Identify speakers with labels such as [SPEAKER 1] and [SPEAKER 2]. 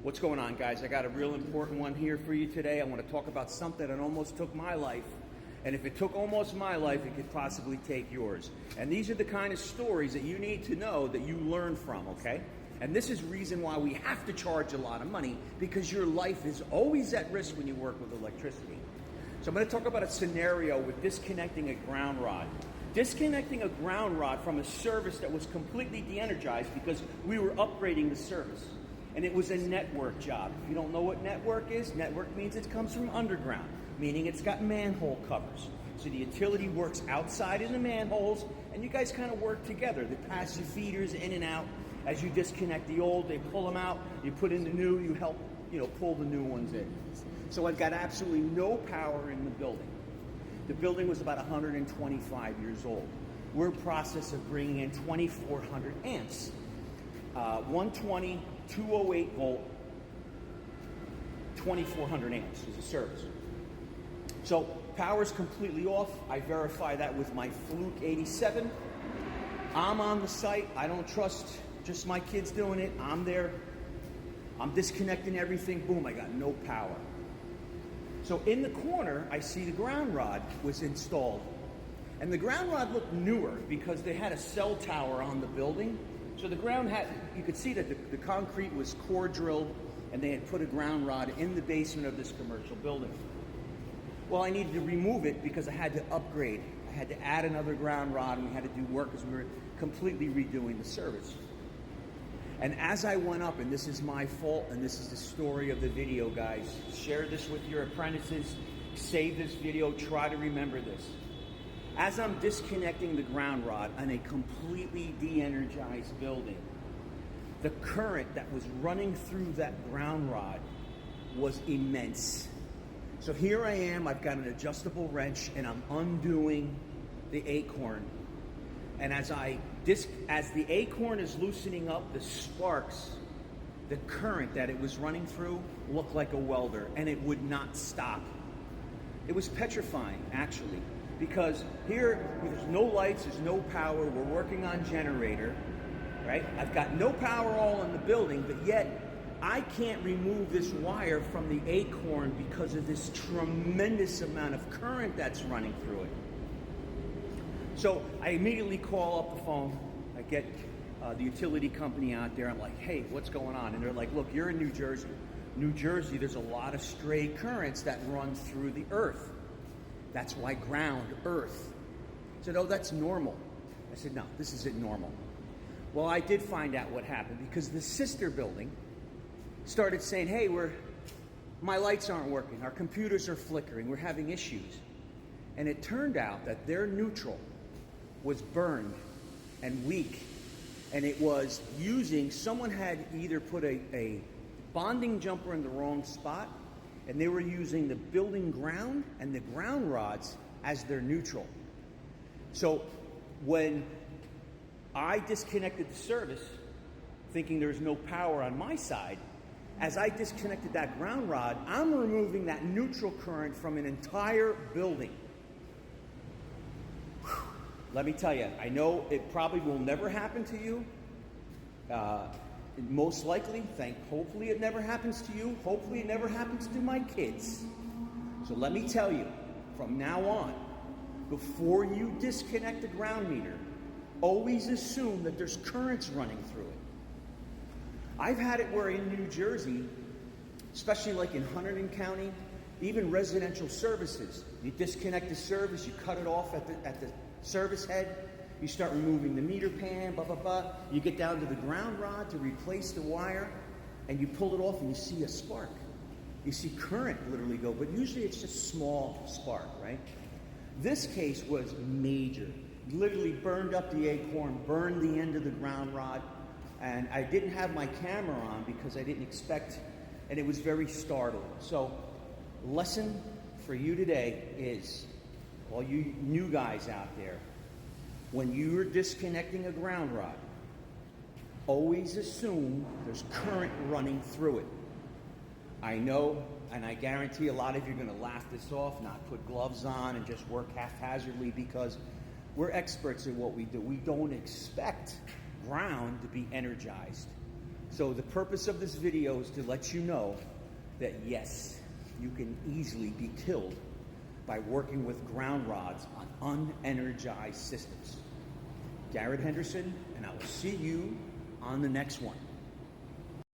[SPEAKER 1] What's going on, guys? I got a real important one here for you today. I want to talk about something that almost took my life. And if it took almost my life, it could possibly take yours. And these are the kind of stories that you need to know that you learn from, okay? And this is the reason why we have to charge a lot of money, because your life is always at risk when you work with electricity. So I'm going to talk about a scenario with disconnecting a ground rod. Disconnecting a ground rod from a service that was completely de-energized because we were upgrading the service. And it was a network job. If you don't know what network is, network means it comes from underground, meaning it's got manhole covers. So the utility works outside in the manholes, and you guys kind of work together. They pass your feeders in and out. As you disconnect the old, they pull them out, you put in the new, you help pull the new ones in. So I've got absolutely no power in the building. The building was about 125 years old. We're in process of bringing in 2,400 amps. 120, 208 volt, 2,400 amps is a service. So power's completely off. I verify that with my Fluke 87. I'm on the site. I don't trust just my kids doing it. I'm there. I'm disconnecting everything. Boom, I got no power. So in the corner, I see the ground rod was installed. And the ground rod looked newer because they had a cell tower on the building. So the ground you could see that the concrete was core drilled, and they had put a ground rod in the basement of this commercial building. Well, I needed to remove it because I had to upgrade. I had to add another ground rod, and we had to do work because we were completely redoing the service. And as I went up, and this is my fault, and this is the story of the video, guys. Share this with your apprentices. Save this video. Try to remember this. As I'm disconnecting the ground rod on a completely de-energized building, the current that was running through that ground rod was immense. So here I am, I've got an adjustable wrench, and I'm undoing the acorn. And as the acorn is loosening up, the sparks, the current that it was running through looked like a welder, and it would not stop. It was petrifying, actually. Because here, there's no lights, there's no power, we're working on generator, right? I've got no power all in the building, but yet I can't remove this wire from the acorn because of this tremendous amount of current that's running through it. So I immediately call up the phone, I get the utility company out there, I'm like, hey, what's going on? And they're like, look, you're in New Jersey. New Jersey, there's a lot of stray currents that run through the earth. That's why ground, earth. I said, oh, that's normal. I said, no, this isn't normal. Well, I did find out what happened because the sister building started saying, hey, my lights aren't working. Our computers are flickering. We're having issues. And it turned out that their neutral was burned and weak. And it was someone had either put a bonding jumper in the wrong spot, and they were using the building ground and the ground rods as their neutral. So when I disconnected the service, thinking there's no power on my side, as I disconnected that ground rod, I'm removing that neutral current from an entire building. Whew. Let me tell you, I know it probably will never happen to you. Most likely, hopefully it never happens to you. Hopefully it never happens to my kids. So let me tell you, from now on, before you disconnect the ground meter, always assume that there's currents running through it. I've had it where in New Jersey, especially like in Hunterdon County, even residential services, you disconnect the service, you cut it off at the service head, you start removing the meter pan, blah, blah, blah. You get down to the ground rod to replace the wire, and you pull it off and you see a spark. You see current literally go, but usually it's just small spark, right? This case was major. Literally burned up the acorn, burned the end of the ground rod, and I didn't have my camera on because I didn't expect, and it was very startling. So, lesson for you today is, all you new guys out there, when you're disconnecting a ground rod, always assume there's current running through it. I know, and I guarantee a lot of you are going to laugh this off, not put gloves on, and just work haphazardly because we're experts at what we do. We don't expect ground to be energized. So the purpose of this video is to let you know that yes, you can easily be killed by working with ground rods on unenergized systems. Garrett Henderson, and I will see you on the next one.